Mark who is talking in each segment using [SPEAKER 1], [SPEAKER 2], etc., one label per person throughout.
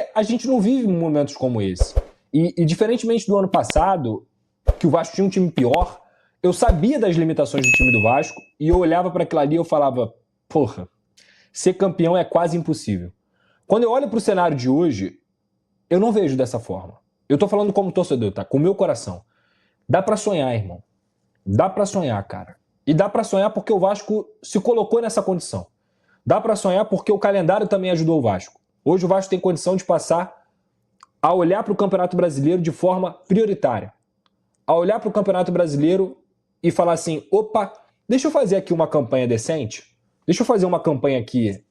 [SPEAKER 1] porque a gente não vive momentos como esse. E diferentemente do ano passado, que o Vasco tinha um time pior, eu sabia das limitações do time do Vasco e eu olhava para aquilo ali e eu falava, porra, ser campeão é quase impossível. Quando eu olho para o cenário de hoje, eu não vejo dessa forma. Eu tô falando como torcedor, tá? Com o meu coração. Dá para sonhar, irmão. Dá para sonhar, cara. E dá para sonhar porque o Vasco se colocou nessa condição. Dá para sonhar porque o calendário também ajudou o Vasco. Hoje o Vasco tem condição de passar a olhar para o Campeonato Brasileiro de forma prioritária. A olhar para o Campeonato Brasileiro e falar assim, opa, deixa eu fazer aqui uma campanha decente, deixa eu fazer uma campanha aqui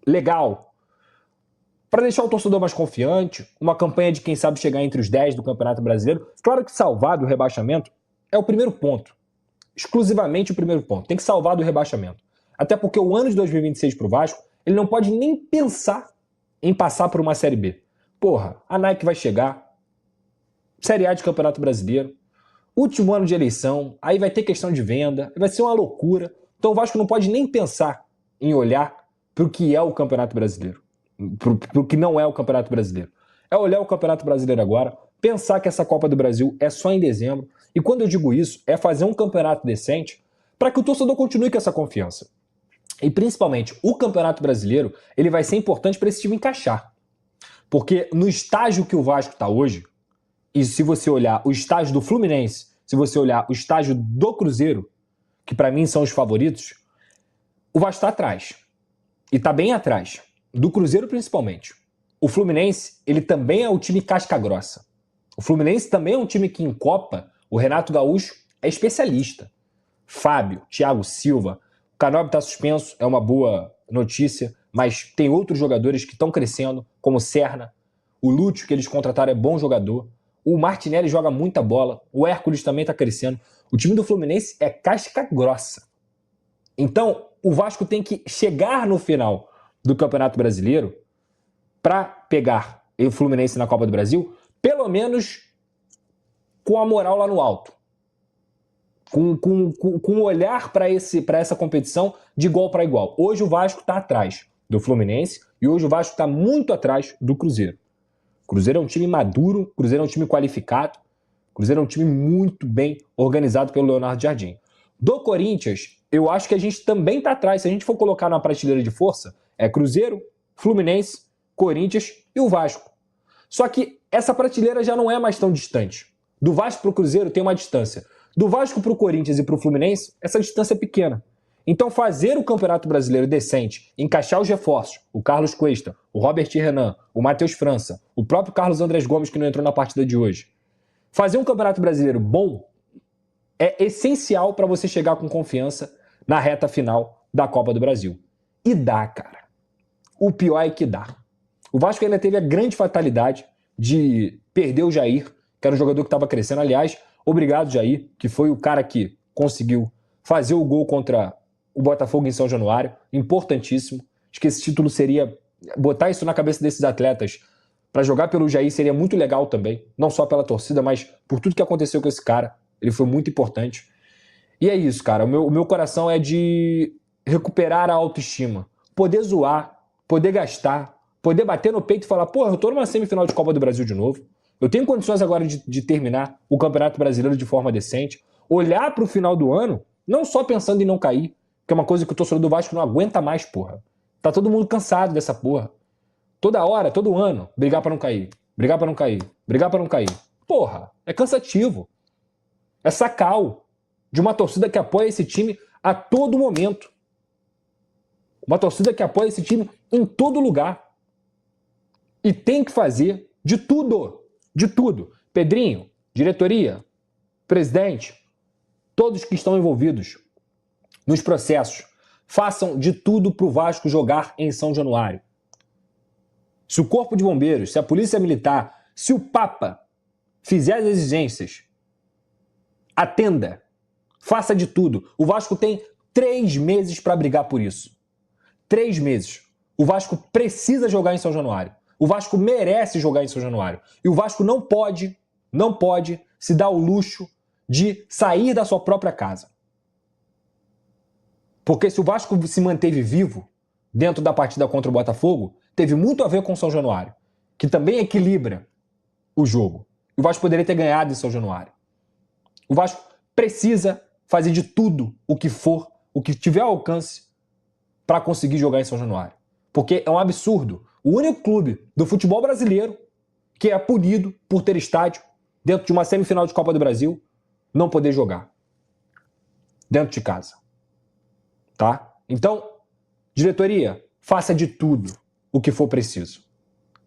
[SPEAKER 1] legal, para deixar o torcedor mais confiante, uma campanha de quem sabe chegar entre os 10 do Campeonato Brasileiro. Claro que salvar do rebaixamento é o primeiro ponto, exclusivamente o primeiro ponto, tem que salvar do rebaixamento. Até porque o ano de 2026 para o Vasco, ele não pode nem pensar em passar por uma Série B. Porra, a Nike vai chegar, Série A de Campeonato Brasileiro, último ano de eleição, aí vai ter questão de venda, vai ser uma loucura. Então o Vasco não pode nem pensar em olhar para o que é o Campeonato Brasileiro, para o que não é o Campeonato Brasileiro. É olhar o Campeonato Brasileiro agora, pensar que essa Copa do Brasil é só em dezembro, e quando eu digo isso, é fazer um campeonato decente para que o torcedor continue com essa confiança. E principalmente, o Campeonato Brasileiro, ele vai ser importante para esse time encaixar. Porque no estágio que o Vasco está hoje, e se você olhar o estágio do Fluminense, se você olhar o estágio do Cruzeiro, que para mim são os favoritos, o Vasco está atrás. E está bem atrás. Do Cruzeiro principalmente. O Fluminense, ele também é o time casca grossa. O Fluminense também é um time que em Copa, o Renato Gaúcho é especialista. Fábio, Thiago Silva, o Canóbio está suspenso, é uma boa notícia, mas tem outros jogadores que estão crescendo, como o Serna, o Lúcio, que eles contrataram, é bom jogador, o Martinelli joga muita bola, o Hércules também está crescendo. O time do Fluminense é casca grossa. Então, o Vasco tem que chegar no final do Campeonato Brasileiro para pegar o Fluminense na Copa do Brasil, pelo menos com a moral lá no alto. Com um olhar para essa competição de igual para igual. Hoje o Vasco está atrás do Fluminense e hoje o Vasco está muito atrás do Cruzeiro. O Cruzeiro é um time maduro, o Cruzeiro é um time qualificado, o Cruzeiro é um time muito bem organizado pelo Leonardo Jardim. Do Corinthians, eu acho que a gente também está atrás. Se a gente for colocar na prateleira de força, é Cruzeiro, Fluminense, Corinthians e o Vasco. Só que essa prateleira já não é mais tão distante. Do Vasco para o Cruzeiro tem uma distância. Do Vasco para o Corinthians e para o Fluminense, essa distância é pequena. Então fazer o Campeonato Brasileiro decente, encaixar os reforços, o Carlos Cuesta, o Robert Renan, o Matheus França, o próprio Carlos Andrés Gomes que não entrou na partida de hoje. Fazer um Campeonato Brasileiro bom é essencial para você chegar com confiança na reta final da Copa do Brasil. E dá, cara. O pior é que dá. O Vasco ainda teve a grande fatalidade de perder o Jair, que era um jogador que estava crescendo. Aliás, obrigado, Jair, que foi o cara que conseguiu fazer o gol contra o Botafogo em São Januário. Importantíssimo. Acho que esse título seria... Botar isso na cabeça desses atletas para jogar pelo Jair seria muito legal também. Não só pela torcida, mas por tudo que aconteceu com esse cara. Ele foi muito importante. E é isso, cara. O meu coração é de recuperar a autoestima. Poder zoar, poder gastar, poder bater no peito e falar, pô, eu tô numa semifinal de Copa do Brasil de novo. Eu tenho condições agora de terminar o Campeonato Brasileiro de forma decente. Olhar pro final do ano, não só pensando em não cair, que é uma coisa que o torcedor do Vasco não aguenta mais, porra. Tá todo mundo cansado dessa porra. Toda hora, todo ano, brigar pra não cair. Brigar pra não cair. Brigar pra não cair. Porra, é cansativo. É sacal de uma torcida que apoia esse time a todo momento. Uma torcida que apoia esse time em todo lugar. E tem que fazer de tudo. De tudo. Pedrinho, diretoria, presidente, todos que estão envolvidos nos processos, façam de tudo para o Vasco jogar em São Januário. Se o Corpo de Bombeiros, se a Polícia Militar, se o Papa fizer as exigências, atenda, faça de tudo. O Vasco tem 3 meses para brigar por isso. 3 meses. O Vasco precisa jogar em São Januário. O Vasco merece jogar em São Januário. E o Vasco não pode se dar o luxo de sair da sua própria casa. Porque se o Vasco se manteve vivo dentro da partida contra o Botafogo, teve muito a ver com São Januário, que também equilibra o jogo. O Vasco poderia ter ganhado em São Januário. O Vasco precisa fazer de tudo o que for, o que tiver ao alcance para conseguir jogar em São Januário. Porque é um absurdo. O único clube do futebol brasileiro que é punido por ter estádio dentro de uma semifinal de Copa do Brasil não poder jogar dentro de casa. Tá? Então, diretoria, faça de tudo o que for preciso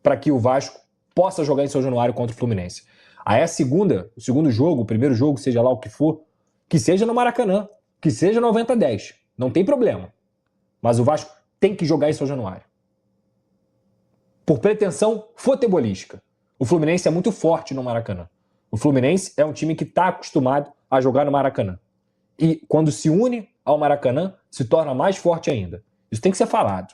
[SPEAKER 1] para que o Vasco possa jogar em São Januário contra o Fluminense. Aí o segundo jogo, o primeiro jogo, seja lá o que for, que seja no Maracanã, que seja 90-10, não tem problema. Mas o Vasco tem que jogar em São Januário. Por pretensão futebolística. O Fluminense é muito forte no Maracanã. O Fluminense é um time que está acostumado a jogar no Maracanã. E quando se une ao Maracanã, se torna mais forte ainda. Isso tem que ser falado.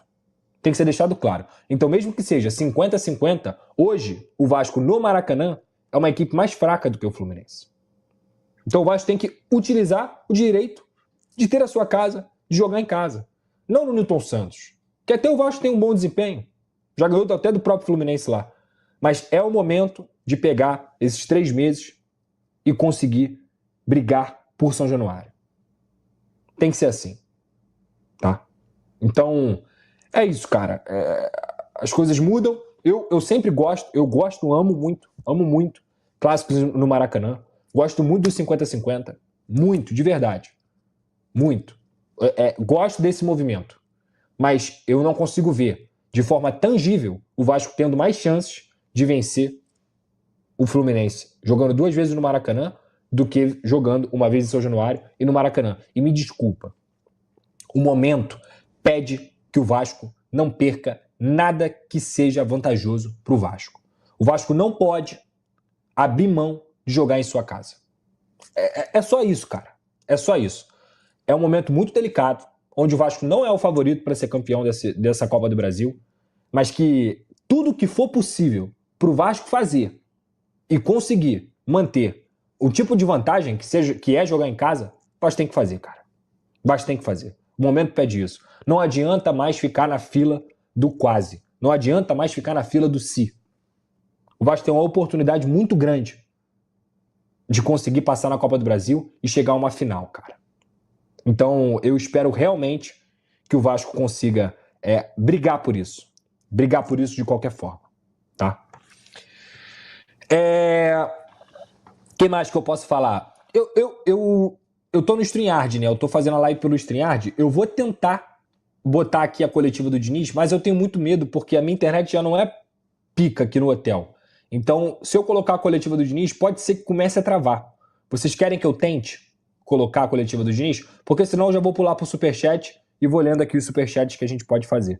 [SPEAKER 1] Tem que ser deixado claro. Então, mesmo que seja 50-50, hoje o Vasco no Maracanã é uma equipe mais fraca do que o Fluminense. Então o Vasco tem que utilizar o direito de ter a sua casa, de jogar em casa. Não no Newton Santos, que até o Vasco tem um bom desempenho. Já ganhou até do próprio Fluminense lá. Mas é o momento de pegar esses 3 meses e conseguir brigar por São Januário. Tem que ser assim. Tá? Então, é isso, cara. As coisas mudam. Eu sempre gosto, amo muito clássicos no Maracanã. Gosto muito do 50-50. Muito, de verdade. Muito. Gosto desse movimento. Mas eu não consigo ver, de forma tangível, o Vasco tendo mais chances de vencer o Fluminense jogando 2 vezes no Maracanã do que jogando uma vez em São Januário e no Maracanã. E me desculpa, o momento pede que o Vasco não perca nada que seja vantajoso para o Vasco. O Vasco não pode abrir mão de jogar em sua casa. É só isso, cara. É só isso. É um momento muito delicado, onde o Vasco não é o favorito para ser campeão dessa Copa do Brasil, mas que tudo que for possível para o Vasco fazer e conseguir manter o tipo de vantagem que é jogar em casa, o Vasco tem que fazer, cara. O Vasco tem que fazer. O momento pede isso. Não adianta mais ficar na fila do quase. Não adianta mais ficar na fila do se. O Vasco tem uma oportunidade muito grande de conseguir passar na Copa do Brasil e chegar a uma final, cara. Então, eu espero realmente que o Vasco consiga brigar por isso. Brigar por isso de qualquer forma, tá? Que mais que eu posso falar? Eu tô no StreamYard, né? Eu tô fazendo a live pelo StreamYard. Eu vou tentar botar aqui a coletiva do Diniz, mas eu tenho muito medo porque a minha internet já não é pica aqui no hotel. Então, se eu colocar a coletiva do Diniz, pode ser que comece a travar. Vocês querem que eu tente colocar a coletiva do Diniz? Porque senão eu já vou pular pro Superchat e vou lendo aqui os Superchats que a gente pode fazer.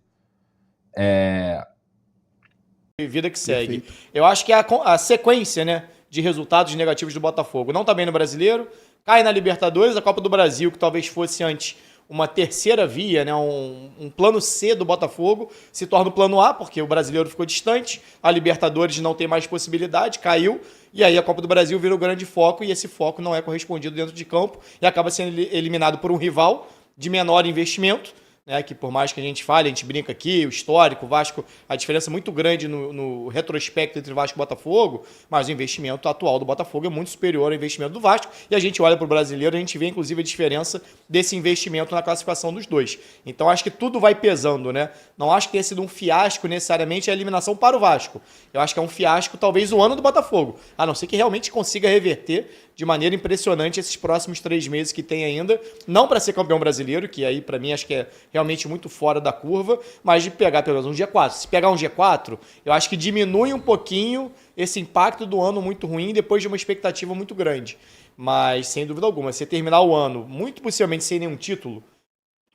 [SPEAKER 2] Vida que segue. Perfeito. Eu acho que é a sequência, né, de resultados negativos do Botafogo. Não tá bem no Brasileiro, cai na Libertadores, a Copa do Brasil, que talvez fosse antes uma terceira via, né, um plano C do Botafogo, se torna o plano A, porque o Brasileiro ficou distante, a Libertadores não tem mais possibilidade, caiu, e aí a Copa do Brasil vira o grande foco, e esse foco não é correspondido dentro de campo, e acaba sendo eliminado por um rival de menor investimento, né, que por mais que a gente fale, a gente brinca aqui, o histórico, o Vasco, a diferença é muito grande no retrospecto entre Vasco e Botafogo, mas o investimento atual do Botafogo é muito superior ao investimento do Vasco, e a gente olha para o brasileiro, a gente vê inclusive a diferença desse investimento na classificação dos dois. Então acho que tudo vai pesando, né? Não acho que tenha sido um fiasco necessariamente a eliminação para o Vasco. Eu acho que é um fiasco talvez o ano do Botafogo, a não ser que realmente consiga reverter de maneira impressionante esses próximos 3 meses que tem ainda, não para ser campeão brasileiro, que aí para mim acho que é realmente muito fora da curva, mas de pegar pelo menos um G4. Se pegar um G4, eu acho que diminui um pouquinho esse impacto do ano muito ruim depois de uma expectativa muito grande. Mas, sem dúvida alguma, se terminar o ano muito possivelmente sem nenhum título,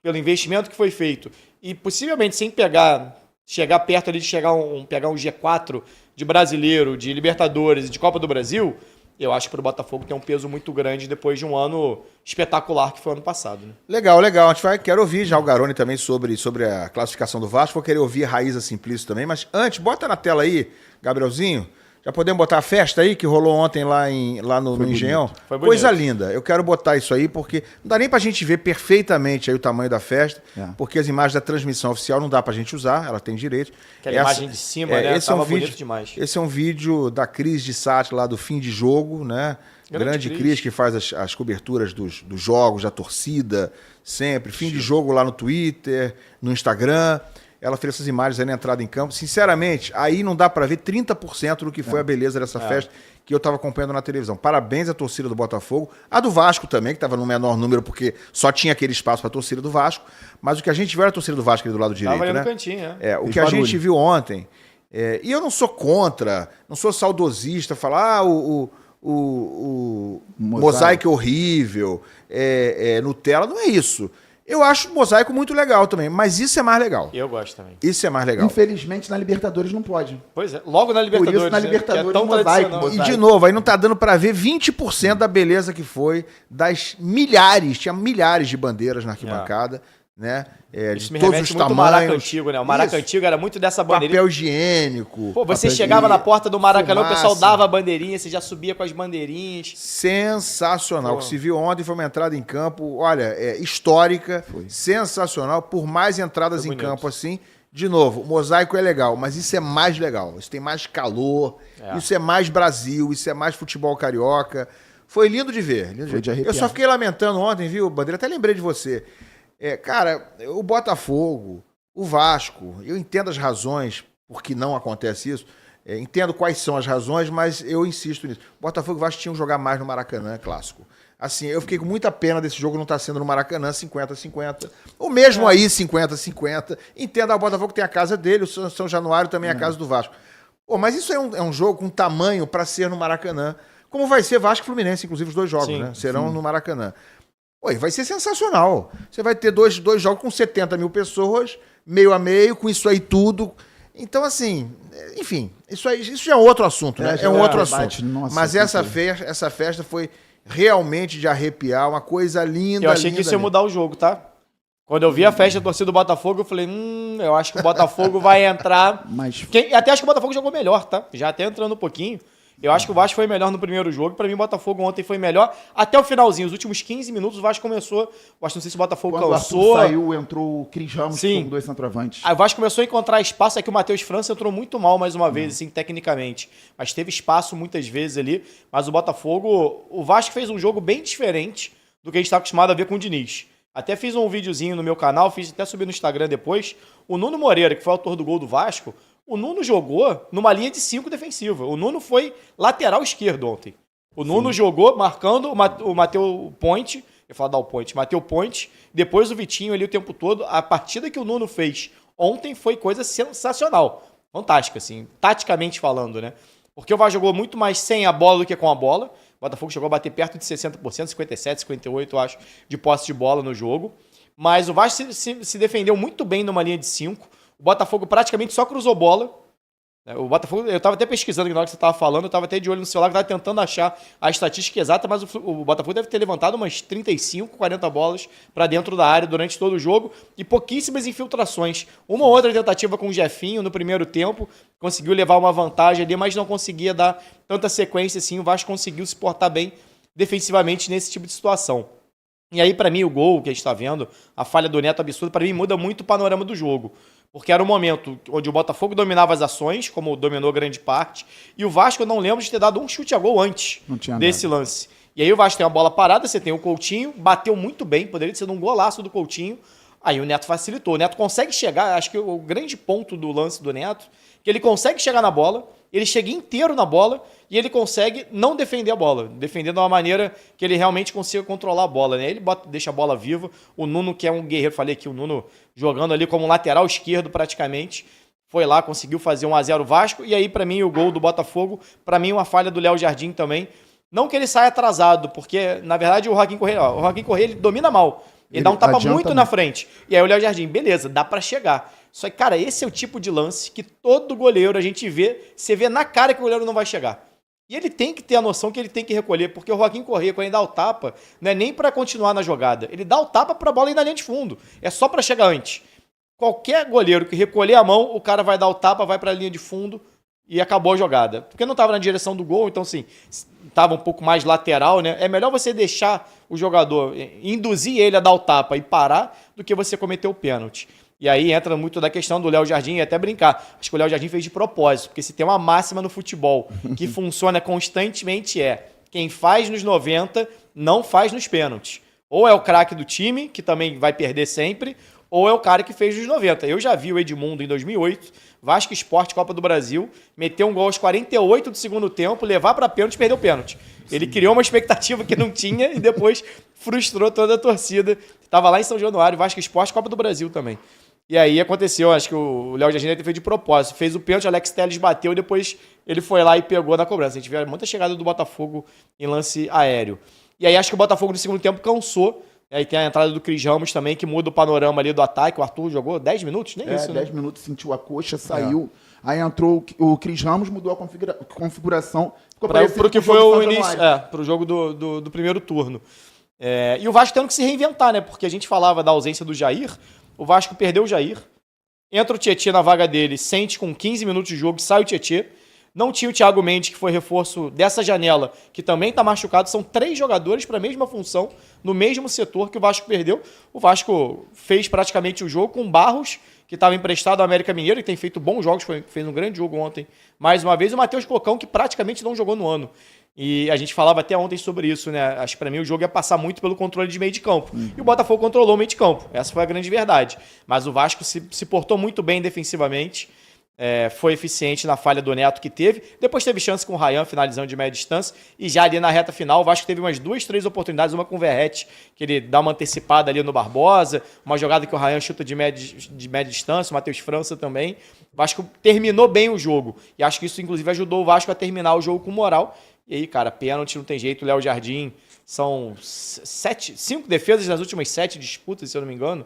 [SPEAKER 2] pelo investimento que foi feito, e possivelmente sem chegar perto ali de pegar um G4 de brasileiro, de Libertadores e de Copa do Brasil, eu acho que para o Botafogo tem um peso muito grande depois de um ano espetacular que foi o ano passado. Né?
[SPEAKER 3] Legal. Quero ouvir já o Garoni também sobre a classificação do Vasco. Vou querer ouvir a Raíza Simplício também. Mas antes, bota na tela aí, Gabrielzinho. Já podemos botar a festa aí que rolou ontem lá no Engenhão?
[SPEAKER 2] Foi bonito.
[SPEAKER 3] Coisa linda. Eu quero botar isso aí porque não dá nem pra gente ver perfeitamente aí o tamanho da festa, porque as imagens da transmissão oficial não dá pra gente usar, ela tem direito.
[SPEAKER 2] Aquela imagem de cima, né?
[SPEAKER 3] Esse é um
[SPEAKER 2] Tava
[SPEAKER 3] vídeo,
[SPEAKER 2] bonito demais.
[SPEAKER 3] Esse é um vídeo da Cris de Sátiro lá do Fim de Jogo, né? Grande Cris que faz as coberturas dos jogos, da torcida, sempre. Fim de Jogo lá no Twitter, no Instagram. Ela fez essas imagens aí na entrada em campo. Sinceramente, aí não dá pra ver 30% do que foi a beleza dessa festa que eu tava acompanhando na televisão. Parabéns à torcida do Botafogo. A do Vasco também, que tava no menor número, porque só tinha aquele espaço pra torcida do Vasco. Mas o que a gente viu era a torcida do Vasco ali do lado direito,
[SPEAKER 2] Tava ali
[SPEAKER 3] né?
[SPEAKER 2] no cantinho,
[SPEAKER 3] O que a gente viu ontem... e eu não sou contra, não sou saudosista, falar o mosaico é horrível, Nutella, não é isso. Eu acho o mosaico muito legal também, mas isso é mais legal.
[SPEAKER 2] Eu gosto também.
[SPEAKER 3] Isso é mais legal.
[SPEAKER 4] Infelizmente, na Libertadores não pode.
[SPEAKER 2] Pois é, logo na Libertadores.
[SPEAKER 4] Por isso, na Libertadores,
[SPEAKER 2] que é tão
[SPEAKER 4] mosaico,
[SPEAKER 2] tradicional.
[SPEAKER 4] mosaico.
[SPEAKER 3] E de novo, aí não tá dando pra ver 20% da beleza que foi das milhares, tinha milhares de bandeiras na arquibancada, né?
[SPEAKER 2] Isso
[SPEAKER 3] De
[SPEAKER 2] me
[SPEAKER 3] todos
[SPEAKER 2] remete
[SPEAKER 3] os
[SPEAKER 2] muito ao
[SPEAKER 3] tamanhos.
[SPEAKER 2] Maraca Antigo, né? O Maraca Antigo era muito dessa bandeirinha.
[SPEAKER 3] Papel higiênico.
[SPEAKER 2] Pô, você
[SPEAKER 4] papel
[SPEAKER 2] chegava
[SPEAKER 4] de
[SPEAKER 2] na porta do Maracanã, o pessoal
[SPEAKER 3] fumaça.
[SPEAKER 2] dava a bandeirinha, você já subia com as bandeirinhas.
[SPEAKER 3] Sensacional.
[SPEAKER 2] Pô.
[SPEAKER 3] O que se viu ontem foi uma entrada em campo, olha, histórica, sensacional, por mais entradas
[SPEAKER 2] Foi
[SPEAKER 3] em
[SPEAKER 2] bonito.
[SPEAKER 3] campo assim. De novo, o mosaico é legal, mas isso é mais legal. Isso tem mais calor, isso é mais Brasil, isso é mais futebol carioca. Foi lindo de ver. Lindo de
[SPEAKER 4] Foi de
[SPEAKER 3] ver. Eu
[SPEAKER 4] arrepiar.
[SPEAKER 3] só fiquei lamentando ontem, viu, Bandeira? Até lembrei de você. Cara, o Botafogo, o Vasco, eu entendo as razões por que não acontece isso. Entendo quais são as razões, mas eu insisto nisso. Botafogo e Vasco tinham que jogar mais no Maracanã, clássico. Assim, eu fiquei com muita pena desse jogo não estar sendo no Maracanã 50-50. Ou mesmo aí 50-50. Entenda, o Botafogo tem a casa dele, o São Januário também é a casa do Vasco. Pô, mas isso é um jogo com tamanho para ser no Maracanã. Como vai ser Vasco e Fluminense, inclusive os dois jogos,
[SPEAKER 2] Sim,
[SPEAKER 3] né? Serão no Maracanã. Pô, e vai ser sensacional. Você vai ter dois jogos com 70 mil pessoas, meio a meio, com isso aí tudo. Então, assim, enfim, isso já é outro assunto, né?
[SPEAKER 4] já
[SPEAKER 3] É um
[SPEAKER 4] é
[SPEAKER 3] outro
[SPEAKER 4] debate,
[SPEAKER 3] assunto.
[SPEAKER 4] nossa,
[SPEAKER 3] Mas
[SPEAKER 4] que
[SPEAKER 3] essa festa foi realmente de arrepiar, uma coisa linda.
[SPEAKER 2] Eu achei que
[SPEAKER 3] linda,
[SPEAKER 2] isso ia
[SPEAKER 3] linda.
[SPEAKER 2] mudar o jogo, tá? Quando eu vi a festa da torcida do Botafogo, eu falei, eu acho que o Botafogo vai entrar...
[SPEAKER 4] Mas
[SPEAKER 2] Até acho que o Botafogo jogou melhor, tá? Já até entrando um pouquinho. Eu acho que o Vasco foi melhor no primeiro jogo. Pra mim, o Botafogo ontem foi melhor. Até o finalzinho, os últimos 15 minutos, o Vasco começou... Eu acho, não sei se o Botafogo
[SPEAKER 4] quando o Arthur
[SPEAKER 2] cansou.
[SPEAKER 4] saiu, entrou o Cris Ramos
[SPEAKER 2] Sim.
[SPEAKER 4] com 2 centroavantes.
[SPEAKER 2] Aí o Vasco começou a encontrar espaço, é que o Matheus França entrou muito mal mais uma vez, assim, tecnicamente. Mas teve espaço muitas vezes ali. Mas o Botafogo... O Vasco fez um jogo bem diferente do que a gente está acostumado a ver com o Diniz. Até fiz um videozinho no meu canal, até subir no Instagram depois. O Nuno Moreira, que foi o autor do gol do Vasco, o Nuno jogou numa linha de 5 defensiva. O Nuno foi lateral esquerdo ontem. O Nuno jogou marcando o Matheus Ponte, eu ia falar dar o Ponte, Matheus Ponte, depois o Vitinho ali o tempo todo. A partida que o Nuno fez ontem foi coisa sensacional. Fantástica, assim, taticamente falando, né? Porque o Vasco jogou muito mais sem a bola do que com a bola. O Botafogo chegou a bater perto de 60%, 57, 58, eu acho, de posse de bola no jogo. Mas o Vasco se defendeu muito bem numa linha de 5. O Botafogo praticamente só cruzou bola. O Botafogo, eu estava até pesquisando na hora que você estava falando, eu estava até de olho no celular, estava tentando achar a estatística exata, mas o Botafogo deve ter levantado umas 35, 40 bolas para dentro da área durante todo o jogo e pouquíssimas infiltrações. Uma ou outra tentativa com o Jefinho no primeiro tempo, conseguiu levar uma vantagem ali, mas não conseguia dar tanta sequência assim. O Vasco conseguiu se portar bem defensivamente nesse tipo de situação. E aí, para mim, o gol que a gente está vendo, a falha do Neto absurda, para mim muda muito o panorama do jogo. Porque era um momento onde o Botafogo dominava as ações, como dominou grande parte, e o Vasco, eu não lembro de ter dado um chute a gol antes desse lance. E aí o Vasco tem uma bola parada, você tem o Coutinho, bateu muito bem, poderia ter sido um golaço do Coutinho, aí o Neto facilitou. O Neto consegue chegar, acho que o grande ponto do lance do Neto, que ele consegue chegar na bola, ele chega inteiro na bola e ele consegue não defender a bola, defendendo de uma maneira que ele realmente consiga controlar a bola, né? Ele deixa a bola viva. O Nuno, que é um guerreiro, falei aqui, o Nuno jogando ali como lateral esquerdo praticamente, foi lá, conseguiu fazer 1-0 Vasco. E aí, pra mim, o gol do Botafogo, pra mim, uma falha do Léo Jardim também. Não que ele saia atrasado, porque, na verdade, o Joaquim Corrêa, ele domina mal. Ele dá um tapa muito na frente. E aí o Léo Jardim, beleza, dá pra chegar. Só que, cara, esse é o tipo de lance que todo goleiro a gente vê, você vê na cara que o goleiro não vai chegar. E ele tem que ter a noção que ele tem que recolher, porque o Joaquim Corrêa, quando ele dá o tapa, não é nem pra continuar na jogada. Ele dá o tapa pra bola ir na linha de fundo. É só pra chegar antes. Qualquer goleiro que recolher a mão, o cara vai dar o tapa, vai pra linha de fundo e acabou a jogada. Porque não estava na direção do gol, então assim, estava um pouco mais lateral, né? É melhor você deixar o jogador, induzir ele a dar o tapa e parar, do que você cometer o pênalti. E aí entra muito da questão do Léo Jardim e até brincar. Acho que o Léo Jardim fez de propósito, porque se tem uma máxima no futebol que funciona constantemente quem faz nos 90 não faz nos pênaltis. Ou é o craque do time, que também vai perder sempre, ou é o cara que fez nos 90. Eu já vi o Edmundo em 2008, Vasco Sport, Copa do Brasil, meter um gol aos 48 do segundo tempo, levar para pênalti e perder o pênalti. Ele criou uma expectativa que não tinha e depois frustrou toda a torcida. Estava lá em São Januário, Vasco Sport, Copa do Brasil também. E aí aconteceu, acho que o Léo Jardim fez de propósito. Fez o pênalti, Alex Telles bateu e depois ele foi lá e pegou na cobrança. A gente viu muita chegada do Botafogo em lance aéreo. E aí acho que o Botafogo no segundo tempo cansou. E aí tem a entrada do Cris Ramos também, que muda o panorama ali do ataque. O Arthur jogou 10 minutos, nem isso, né?
[SPEAKER 4] 10 minutos, sentiu a coxa, saiu. Aí entrou o Cris Ramos, mudou a configuração.
[SPEAKER 2] Para o que foi o início, para o jogo do primeiro turno. E o Vasco tendo que se reinventar, né? Porque a gente falava da ausência do Jair. O Vasco perdeu o Jair. Entra o Tietê na vaga dele, sente com 15 minutos de jogo, sai o Tietê. Não tinha o Thiago Mendes, que foi reforço dessa janela, que também está machucado. São 3 jogadores para a mesma função, no mesmo setor que o Vasco perdeu. O Vasco fez praticamente o jogo com Barros, que estava emprestado ao América Mineiro, que tem feito bons jogos, fez um grande jogo ontem. Mais uma vez, o Matheus Cocão, que praticamente não jogou no ano. E a gente falava até ontem sobre isso, né? Acho que para mim o jogo ia passar muito pelo controle de meio de campo. E o Botafogo controlou o meio de campo. Essa foi a grande verdade. Mas o Vasco se portou muito bem defensivamente. Foi eficiente na falha do Neto que teve. Depois teve chance com o Ryan finalizando de média distância. E já ali na reta final, o Vasco teve umas 2, 3 oportunidades. Uma com o Verratti, que ele dá uma antecipada ali no Barbosa. Uma jogada que o Ryan chuta de média distância. O Matheus França também. O Vasco terminou bem o jogo. E acho que isso, inclusive, ajudou o Vasco a terminar o jogo com moral. E aí, cara, pênalti não tem jeito. O Léo Jardim são 5 defesas nas últimas 7 disputas, se eu não me engano.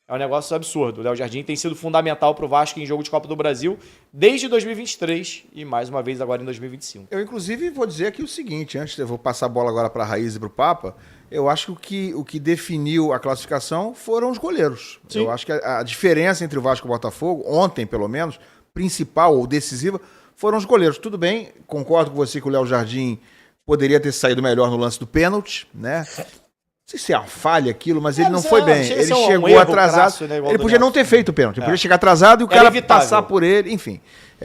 [SPEAKER 2] É um negócio absurdo. O Léo Jardim tem sido fundamental para o Vasco em jogo de Copa do Brasil desde 2023 e mais uma vez agora em 2025.
[SPEAKER 3] Eu, inclusive, vou dizer aqui o seguinte, eu vou passar a bola agora para a Raiz e para o Papa. Eu acho que o que definiu a classificação foram os goleiros. Sim. Eu acho que a diferença entre o Vasco e o Botafogo, ontem pelo menos, principal ou decisiva, foram os goleiros. Tudo bem, concordo com você que o Léo Jardim poderia ter saído melhor no lance do pênalti, né? Não sei se é uma falha aquilo, mas ele não foi bem. Ele chegou atrasado. Crasso, né, ele podia não ter feito o pênalti. Ele podia chegar atrasado e o cara passar por ele. Enfim,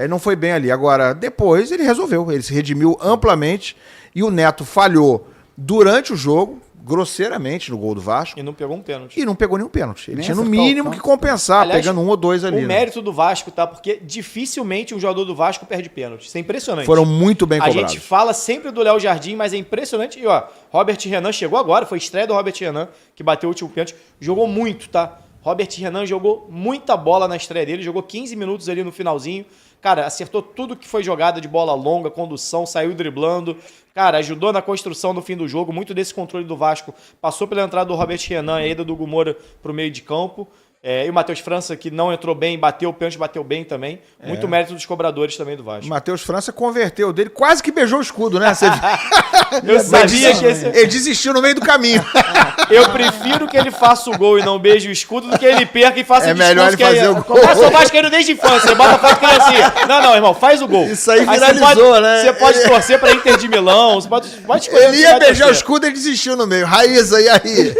[SPEAKER 3] não foi bem ali. Agora, depois ele resolveu. Ele se redimiu amplamente e o Neto falhou durante o jogo, grosseiramente, no gol do Vasco.
[SPEAKER 2] E não pegou um pênalti.
[SPEAKER 3] E não pegou nenhum pênalti. Ele tinha no mínimo que compensar, aliás, pegando 1 ou 2 ali.
[SPEAKER 2] O mérito do Vasco, tá? Porque dificilmente um jogador do Vasco perde pênalti. Isso é impressionante.
[SPEAKER 3] Foram muito bem cobrados.
[SPEAKER 2] A gente fala sempre do Léo Jardim, mas é impressionante. E ó, Robert Renan chegou agora, foi estreia do Robert Renan, que bateu o último pênalti. Jogou muito, tá? Robert Renan jogou muita bola na estreia dele, jogou 15 minutos ali no finalzinho. Cara, acertou tudo que foi jogada de bola longa, condução, saiu driblando. Cara, ajudou na construção no fim do jogo. Muito desse controle do Vasco passou pela entrada do Robert Renan e a ida do Hugo Moura pro meio de campo. E o Matheus França, que não entrou bem, bateu o pênalti, bateu bem também. Muito mérito dos cobradores também do Vasco.
[SPEAKER 3] O Matheus França converteu dele, quase que beijou o escudo, né?
[SPEAKER 2] Eu sabia que esse...
[SPEAKER 3] Ele desistiu no meio do caminho.
[SPEAKER 2] Eu prefiro que ele faça o gol e não beije o escudo do que ele perca e faça
[SPEAKER 3] o discurso. É melhor ele fazer o gol.
[SPEAKER 2] Eu sou vascaíno desde a infância. Você bota a foto criancinha. Não, irmão, faz o gol.
[SPEAKER 3] Isso aí viralizou, né?
[SPEAKER 2] Você pode torcer pra Inter de Milão. Você pode escolher.
[SPEAKER 3] Ele ia beijar o escudo e ele desistiu no meio. Raíza, e aí?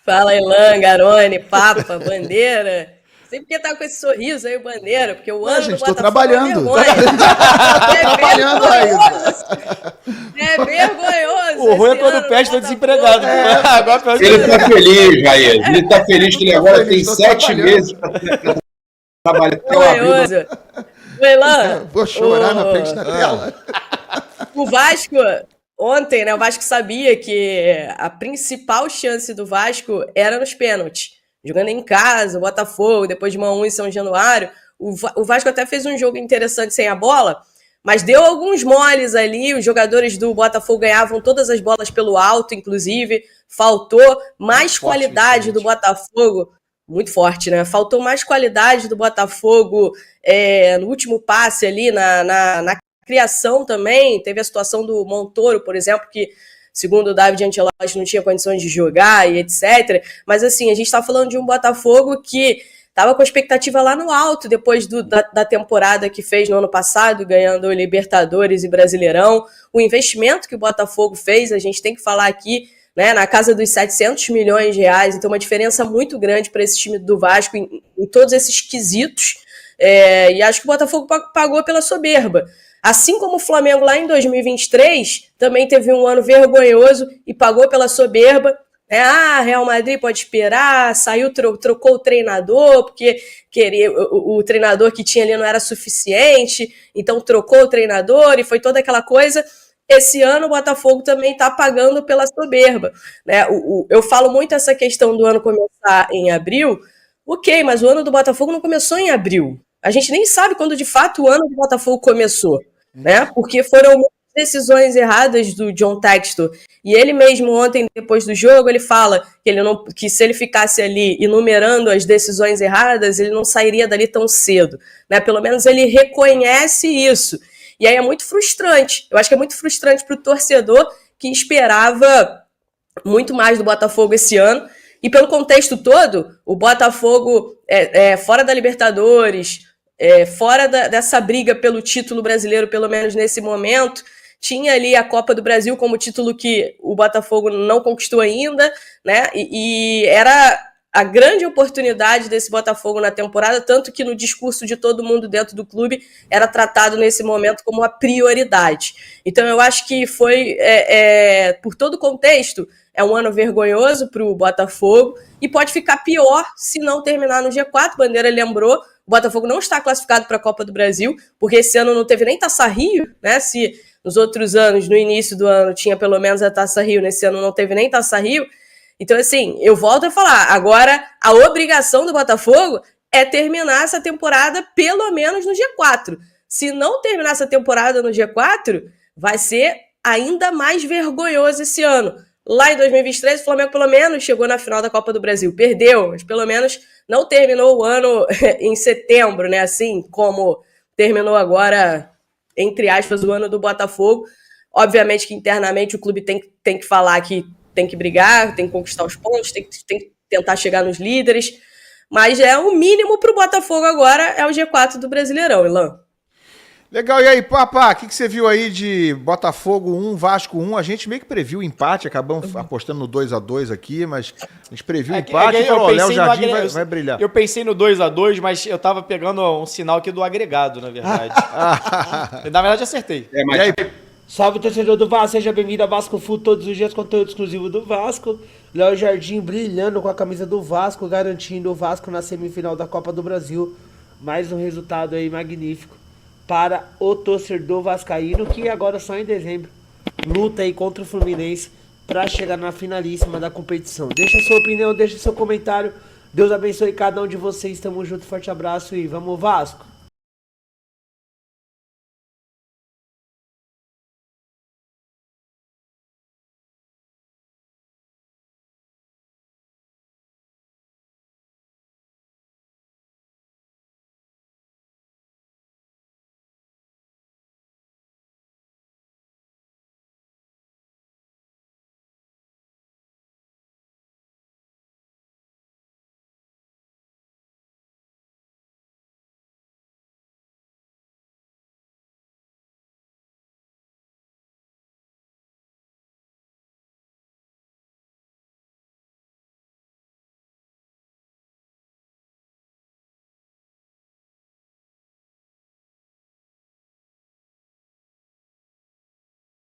[SPEAKER 5] Fala, Elan, Garone, Papa, Bandeira. Sempre que tá com esse sorriso aí, o Bandeira, porque o ano
[SPEAKER 4] gente,
[SPEAKER 5] do Botafogo
[SPEAKER 4] trabalhando.
[SPEAKER 5] Trabalhando, é vergonhoso.
[SPEAKER 2] O ruim é quando o Peste tá desempregado. Agora,
[SPEAKER 6] ele tá feliz, Jair. Ele tá feliz que ele agora tem 7 meses pra trabalhar.
[SPEAKER 5] Vergonhoso. Elan,
[SPEAKER 4] vou chorar na frente da tela.
[SPEAKER 5] O Vasco... Ontem, né, o Vasco sabia que a principal chance do Vasco era nos pênaltis. Jogando em casa, o Botafogo, depois de 1-1 em São Januário. O Vasco até fez um jogo interessante sem a bola, mas deu alguns moles ali. Os jogadores do Botafogo ganhavam todas as bolas pelo alto, inclusive. Faltou mais qualidade do Botafogo. Muito forte, né? Faltou mais qualidade do Botafogo no último passe ali, na criação também. Teve a situação do Montoro, por exemplo, que, segundo o David Ancelotti, não tinha condições de jogar e etc. Mas, assim, a gente está falando de um Botafogo que Tava com a expectativa lá no alto, depois da temporada que fez no ano passado, ganhando Libertadores e Brasileirão. O investimento que o Botafogo fez, a gente tem que falar aqui, né, na casa dos 700 milhões de reais, então uma diferença muito grande para esse time do Vasco em todos esses quesitos, e acho que o Botafogo pagou pela soberba. Assim como o Flamengo lá em 2023 também teve um ano vergonhoso e pagou pela soberba. Real Madrid pode esperar, saiu, trocou o treinador, porque o treinador que tinha ali não era suficiente, então trocou o treinador e foi toda aquela coisa. Esse ano o Botafogo também está pagando pela soberba, né? Eu falo muito essa questão do ano começar em abril, ok, mas o ano do Botafogo não começou em abril. A gente nem sabe quando de fato o ano do Botafogo começou, né? Porque foram decisões erradas do John Textor. E ele mesmo ontem, depois do jogo, ele fala que se ele ficasse ali enumerando as decisões erradas, ele não sairia dali tão cedo, né? Pelo menos ele reconhece isso. E aí é muito frustrante. Eu acho que é muito frustrante para o torcedor que esperava muito mais do Botafogo esse ano. E pelo contexto todo, o Botafogo fora da Libertadores, fora dessa briga pelo título brasileiro, pelo menos nesse momento, tinha ali a Copa do Brasil como título que o Botafogo não conquistou ainda, né? E era a grande oportunidade desse Botafogo na temporada, tanto que no discurso de todo mundo dentro do clube era tratado nesse momento como uma prioridade. Então eu acho que foi, por todo o contexto, é um ano vergonhoso para o Botafogo e pode ficar pior se não terminar no G4. Bandeira lembrou, o Botafogo não está classificado para a Copa do Brasil, porque esse ano não teve nem Taça Rio, né? Se nos outros anos, no início do ano, tinha pelo menos a Taça Rio, nesse ano não teve nem Taça Rio. Então, assim, eu volto a falar, agora a obrigação do Botafogo é terminar essa temporada pelo menos no G4. Se não terminar essa temporada no G4, vai ser ainda mais vergonhoso esse ano. Lá em 2023, o Flamengo pelo menos chegou na final da Copa do Brasil. Perdeu, mas pelo menos não terminou o ano em setembro, né? Assim como terminou agora, entre aspas, o ano do Botafogo. Obviamente que internamente o clube tem que falar que tem que brigar, tem que conquistar os pontos, tem que tentar chegar nos líderes. Mas o mínimo para o Botafogo agora é o G4 do Brasileirão, Ilan.
[SPEAKER 3] Legal, e aí, Papá, o que você viu aí de Botafogo 1, Vasco 1? A gente meio que previu o empate, acabamos apostando no 2-2 aqui, mas a gente previu o empate e falou, Léo Jardim vai brilhar.
[SPEAKER 2] Eu pensei no 2-2, mas eu tava pegando um sinal aqui do agregado, na verdade. Na verdade, acertei.
[SPEAKER 3] E aí,
[SPEAKER 7] salve, torcedor do Vasco, seja bem-vindo a Vasco Full, todos os dias conteúdo exclusivo do Vasco. Léo Jardim brilhando com a camisa do Vasco, garantindo o Vasco na semifinal da Copa do Brasil. Mais um resultado aí magnífico para o torcedor vascaíno, que agora só em dezembro luta aí contra o Fluminense para chegar na finalíssima da competição. Deixa sua opinião, deixa seu comentário. Deus abençoe cada um de vocês, tamo junto, forte abraço e vamos Vasco!